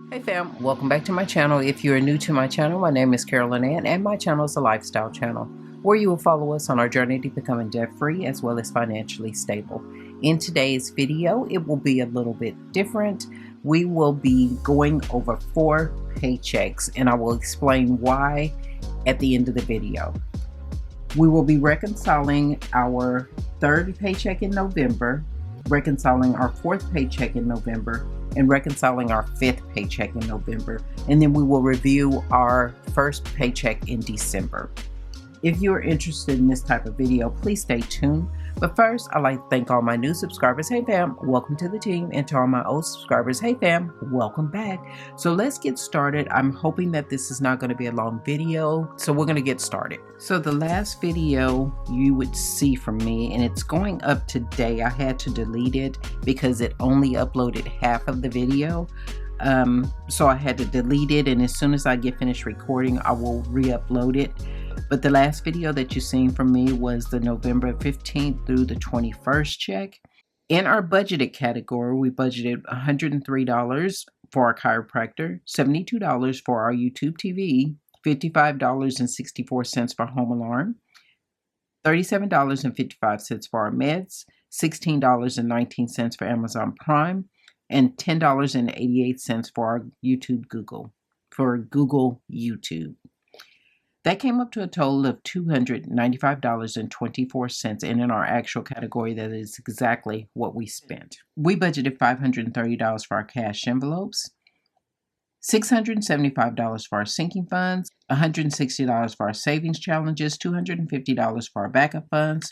Hey fam, welcome back to my channel. If you are new to my channel, my name is Carolyn Ann and my channel is a lifestyle channel where you will follow us on our journey to becoming debt-free as well as financially stable. In today's video, it will be a little bit different. We will be going over 4 paychecks and I will explain why at the end of the video. We will be reconciling our 3rd paycheck in November, reconciling our 4th paycheck in November, and reconciling our 5th paycheck in November, and then we will review our 1st paycheck in December. If you are interested in this type of video, please stay tuned. But first, I'd like to thank all my new subscribers. Hey fam, welcome to the team. And to all my old subscribers, hey fam, welcome back. So let's get started. I'm hoping that this is not going to be a long video, so we're going to get started. So the last video you would see from me, and it's going up today, I had to delete it because it only uploaded half of the video. So I had to delete it, and as soon as I get finished recording, I will re-upload it. But the last video that you've seen from me was the November 15th through the 21st check. In our budgeted category, we budgeted $103 for our chiropractor, $72 for our YouTube TV, $55.64 for home alarm, $37.55 for our meds, $16.19 for Amazon Prime, and $10.88 for our Google YouTube. That came up to a total of $295.24, and in our actual category, that is exactly what we spent. We budgeted $530 for our cash envelopes, $675 for our sinking funds, $160 for our savings challenges, $250 for our backup funds,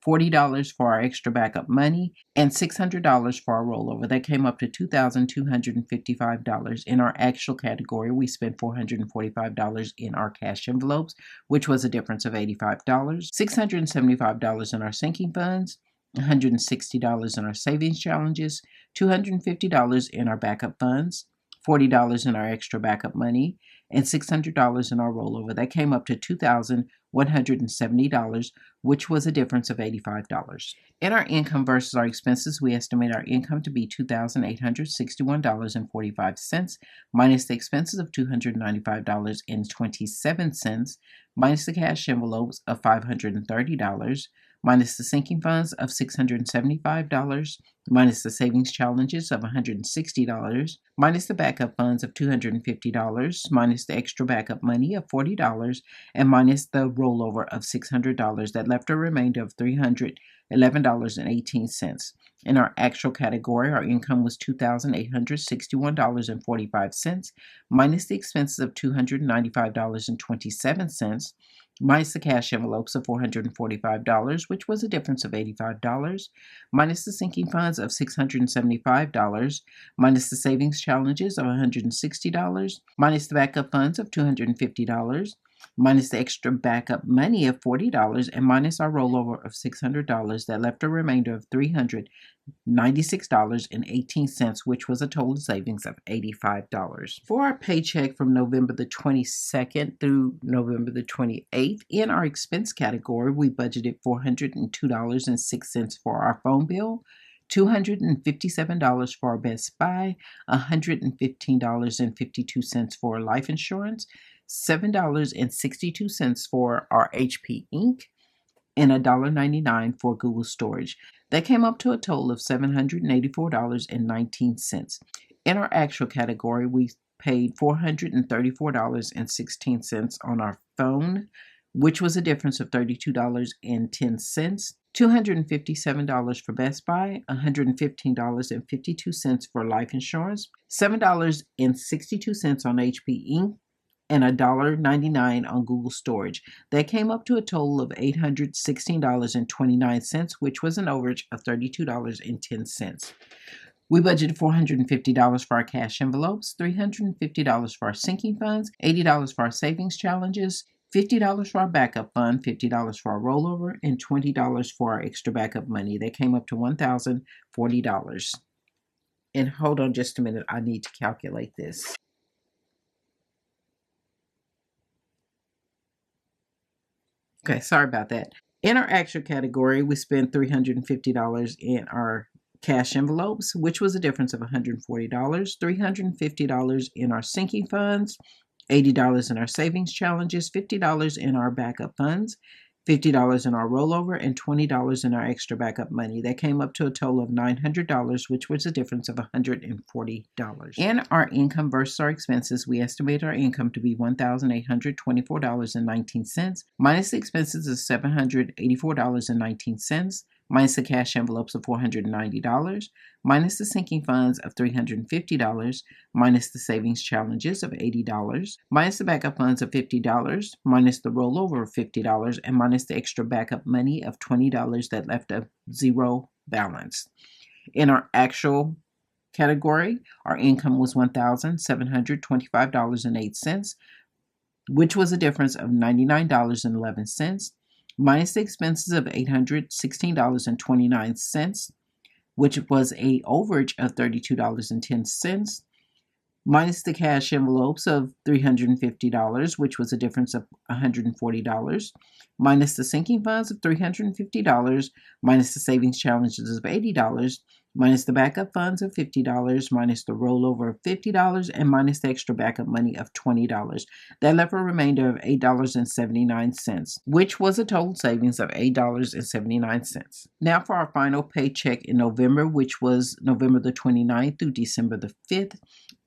$40 for our extra backup money, and $600 for our rollover. That came up to $2,255. In our actual category, we spent $445 in our cash envelopes, which was a difference of $85, $675 in our sinking funds, $160 in our savings challenges, $250 in our backup funds, $40 in our extra backup money, and $600 in our rollover. That came up to $2,170, which was a difference of $85. In our income versus our expenses, we estimate our income to be $2,861.45, minus the expenses of $295.27, minus the cash envelopes of $530, minus the sinking funds of $675, minus the savings challenges of $160, minus the backup funds of $250, minus the extra backup money of $40, and minus the rollover of $600. That left a remainder of $311.18. In our actual category, our income was $2,861.45, minus the expenses of $295.27, minus the cash envelopes of $445, which was a difference of $85, minus the sinking funds of $675, minus the savings challenges of $160, minus the backup funds of $250, minus the extra backup money of $40, and minus our rollover of $600. That left a remainder of $396.18, which was a total savings of $85. For our paycheck from November the 22nd through November the 28th, in our expense category, we budgeted $402.06 for our phone bill, $257 for our Best Buy, $115.52 for life insurance, $7.62 for our HP Inc., and $1.99 for Google storage. That came up to a total of $784.19. In our actual category, we paid $434.16 on our phone, which was a difference of $32.10, $257 for Best Buy, $115.52 for life insurance, $7.62 on HP Inc., and $1.99 on Google storage. That came up to a total of $816.29, which was an overage of $32.10. We budgeted $450 for our cash envelopes, $350 for our sinking funds, $80 for our savings challenges, $50 for our backup fund, $50 for our rollover, and $20 for our extra backup money. That came up to $1,040. And hold on just a minute, I need to calculate this. Okay, sorry about that. In our actual category, we spent $350 in our cash envelopes, which was a difference of $140, $350 in our sinking funds, $80 in our savings challenges, $50 in our backup funds, $50 in our rollover, and $20 in our extra backup money. That came up to a total of $900, which was a difference of $140. In our income versus our expenses, we estimate our income to be $1,824.19, minus the expenses of $784.19, minus the cash envelopes of $490, minus the sinking funds of $350, minus the savings challenges of $80, minus the backup funds of $50, minus the rollover of $50, and minus the extra backup money of $20 that left a zero balance. In our actual category, our income was $1,725.08, which was a difference of $99.11, minus the expenses of $816.29, which was a overage of $32.10, minus the cash envelopes of $350, which was a difference of $140, minus the sinking funds of $350, minus the savings challenges of $80, minus the backup funds of $50, minus the rollover of $50, and minus the extra backup money of $20. That left a remainder of $8.79, which was a total savings of $8.79. Now for our final paycheck in November, which was November the 29th through December the 5th.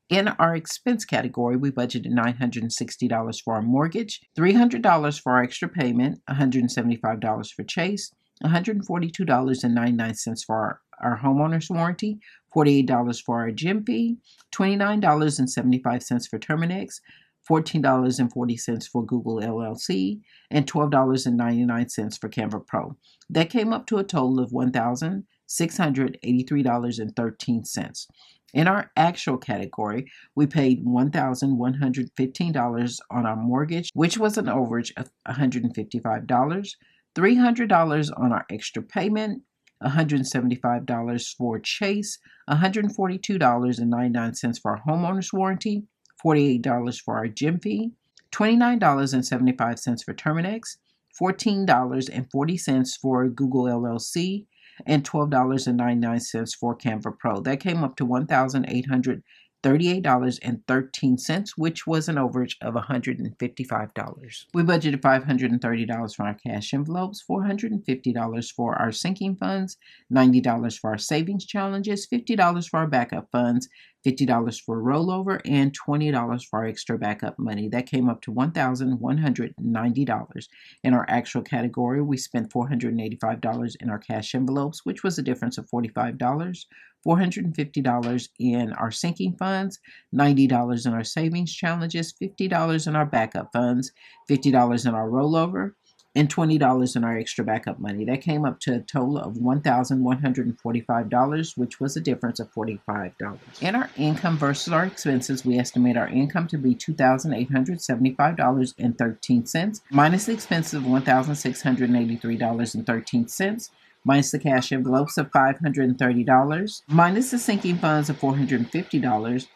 In our expense category, we budgeted $960 for our mortgage, $300 for our extra payment, $175 for Chase, $142.99 for our homeowner's warranty, $48 for our gym fee, $29.75 for Terminex, $14.40 for Google LLC, and $12.99 for Canva Pro. That came up to a total of $1,683.13. In our actual category, we paid $1,115 on our mortgage, which was an overage of $155, $300 on our extra payment, $175 for Chase, $142.99 for our homeowner's warranty, $48 for our gym fee, $29.75 for Terminex, $14.40 for Google LLC, and $12.99 for Canva Pro. That came up to $1,838.13, which was an overage of $155. We budgeted $530 for our cash envelopes, $450 for our sinking funds, $90 for our savings challenges, $50 for our backup funds, $50 for rollover, and $20 for our extra backup money. That came up to $1,190. In our actual category, we spent $485 in our cash envelopes, which was a difference of $45, $450 in our sinking funds, $90 in our savings challenges, $50 in our backup funds, $50 in our rollover, and $20 in our extra backup money. That came up to a total of $1,145, which was a difference of $45. In our income versus our expenses, we estimate our income to be $2,875.13, minus the expenses of $1,683.13, minus the cash envelopes of $530, minus the sinking funds of $450,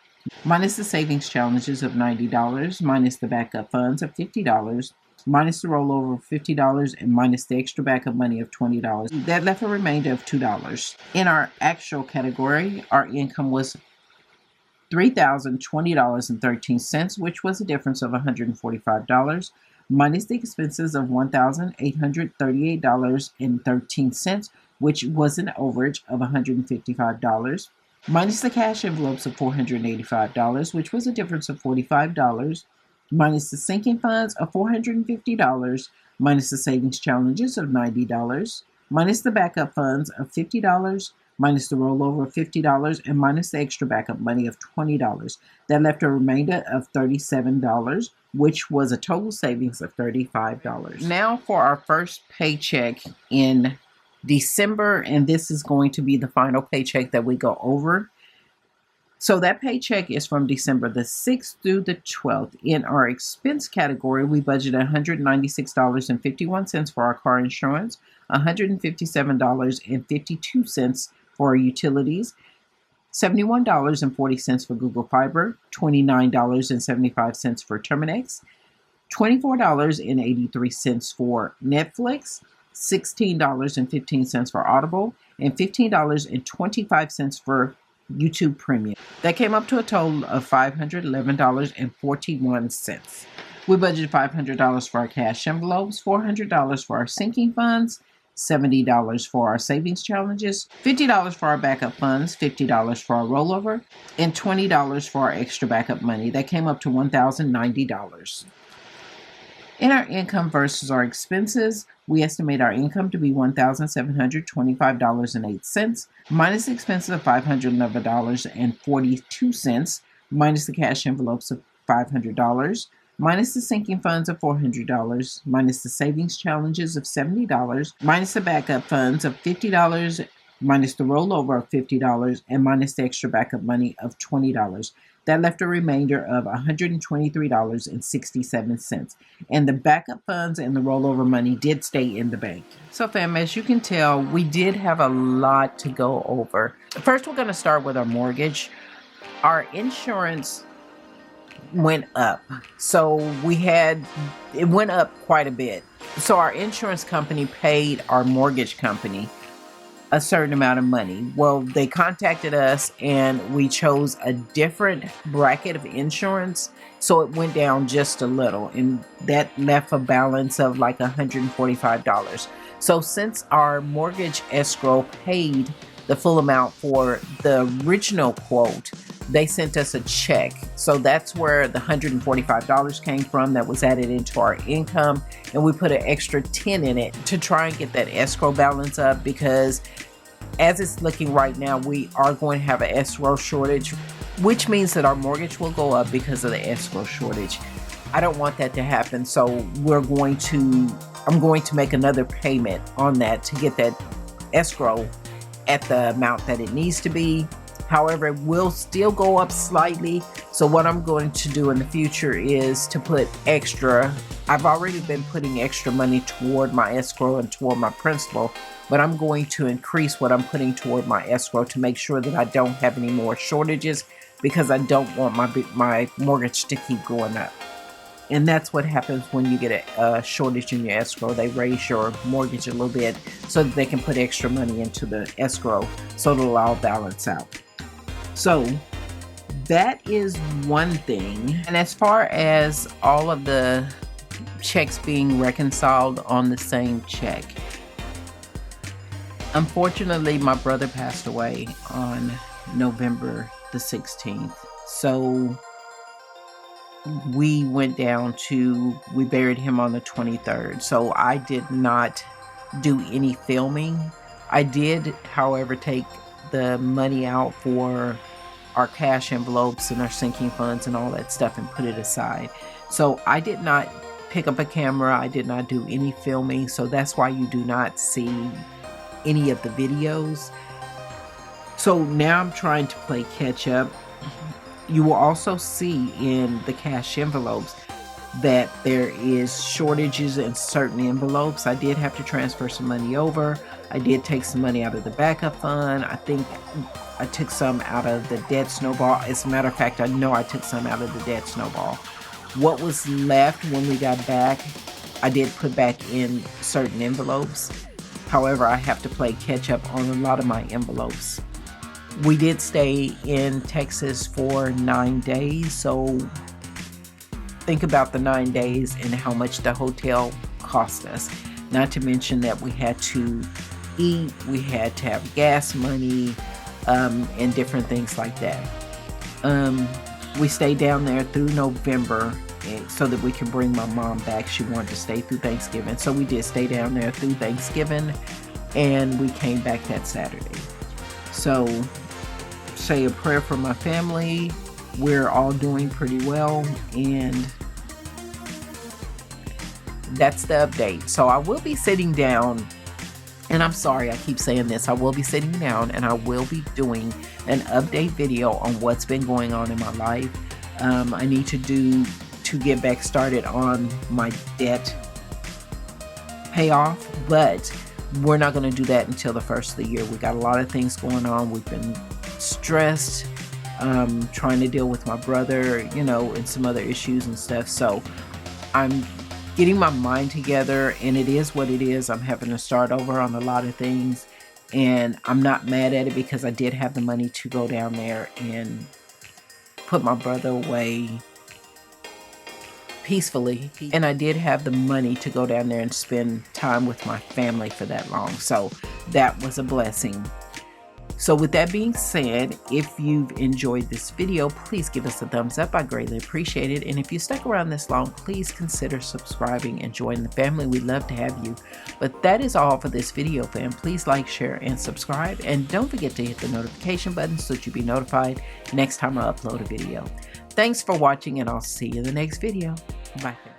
minus the savings challenges of $90, minus the backup funds of $50, minus the rollover of $50, and minus the extra backup money of $20. That left a remainder of $2. In our actual category, our income was $3,020.13, which was a difference of $145, minus the expenses of $1,838.13, which was an overage of $155, minus the cash envelopes of $485, which was a difference of $45, minus the sinking funds of $450, minus the savings challenges of $90, minus the backup funds of $50, minus the rollover of $50, and minus the extra backup money of $20. That left a remainder of $37, which was a total savings of $35. Now for our first paycheck in December, and this is going to be the final paycheck that we go over. So that paycheck is from December the 6th through the 12th. In our expense category, we budgeted $196.51 for our car insurance, $157.52 for our utilities, $71.40 for Google Fiber, $29.75 for Terminex, $24.83 for Netflix, $16.15 for Audible, and $15.25 for YouTube Premium. That came up to a total of $511.41. We budgeted $500 for our cash envelopes, $400 for our sinking funds, $70 for our savings challenges, $50 for our backup funds, $50 for our rollover, and $20 for our extra backup money. That came up to $1,090. In our income versus our expenses, we estimate our income to be $1,725.08, minus expenses of $511.42, minus the cash envelopes of $500, minus the sinking funds of $400, minus the savings challenges of $70, minus the backup funds of $50, minus the rollover of $50, and minus the extra backup money of $20. That left a remainder of $123.67. And the backup funds and the rollover money did stay in the bank. So fam, as you can tell, we did have a lot to go over. First, we're going to start with our mortgage. Our insurance went up. So it went up quite a bit. So our insurance company paid our mortgage company a certain amount of money. Well, they contacted us and we chose a different bracket of insurance. So it went down just a little, and that left a balance of like $145. So since our mortgage escrow paid the full amount for the original quote, they sent us a check. So that's where the $145 came from. That was added into our income, and we put an extra 10 in it to try and get that escrow balance up, because as it's looking right now, we are going to have an escrow shortage, which means that our mortgage will go up because of the escrow shortage. I don't want that to happen. So I'm going to make another payment on that to get that escrow at the amount that it needs to be. However, it will still go up slightly. So what I'm going to do in the future is to put extra. I've already been putting extra money toward my escrow and toward my principal, but I'm going to increase what I'm putting toward my escrow to make sure that I don't have any more shortages, because I don't want my mortgage to keep going up. And that's what happens when you get a shortage in your escrow. They raise your mortgage a little bit so that they can put extra money into the escrow so it'll all balance out. So that is one thing. And as far as all of the checks being reconciled on the same check, unfortunately, my brother passed away on November the 16th. So we buried him on the 23rd. So I did not do any filming. I did, however, take the money out for our cash envelopes and our sinking funds and all that stuff and put it aside. So I did not pick up a camera. I did not do any filming. So that's why you do not see any of the videos. So now I'm trying to play catch up. You will also see in the cash envelopes that there is shortages in certain envelopes. I did have to transfer some money over. I did take some money out of the backup fund. I think I took some out of the debt snowball. As a matter of fact, I know I took some out of the debt snowball. What was left when we got back, I did put back in certain envelopes. However, I have to play catch up on a lot of my envelopes. We did stay in Texas for 9 days, so think about the 9 days and how much the hotel cost us. Not to mention that we had to eat, we had to have gas money, and different things like that. We stayed down there through November so that we could bring my mom back. She wanted to stay through Thanksgiving, so we did stay down there through Thanksgiving, and we came back that Saturday. So say a prayer for my family. We're all doing pretty well, and that's the update. So I will be sitting down, and I'm sorry I keep saying this, I will be sitting down and I will be doing an update video on what's been going on in my life. I need to get back started on my debt payoff, but we're not going to do that until the first of the year. We got a lot of things going on. We've been stressed, trying to deal with my brother, and some other issues and stuff. So I'm getting my mind together, and it is what it is. I'm having to start over on a lot of things, and I'm not mad at it because I did have the money to go down there and put my brother away peacefully, and I did have the money to go down there and spend time with my family for that long, so that was a blessing. So with that being said, if you've enjoyed this video, please give us a thumbs up. I greatly appreciate it. And if you stuck around this long, please consider subscribing and join the family. We'd love to have you. But that is all for this video, fam. Please like, share, and subscribe. And don't forget to hit the notification button so that you'll be notified next time I upload a video. Thanks for watching, and I'll see you in the next video. Bye.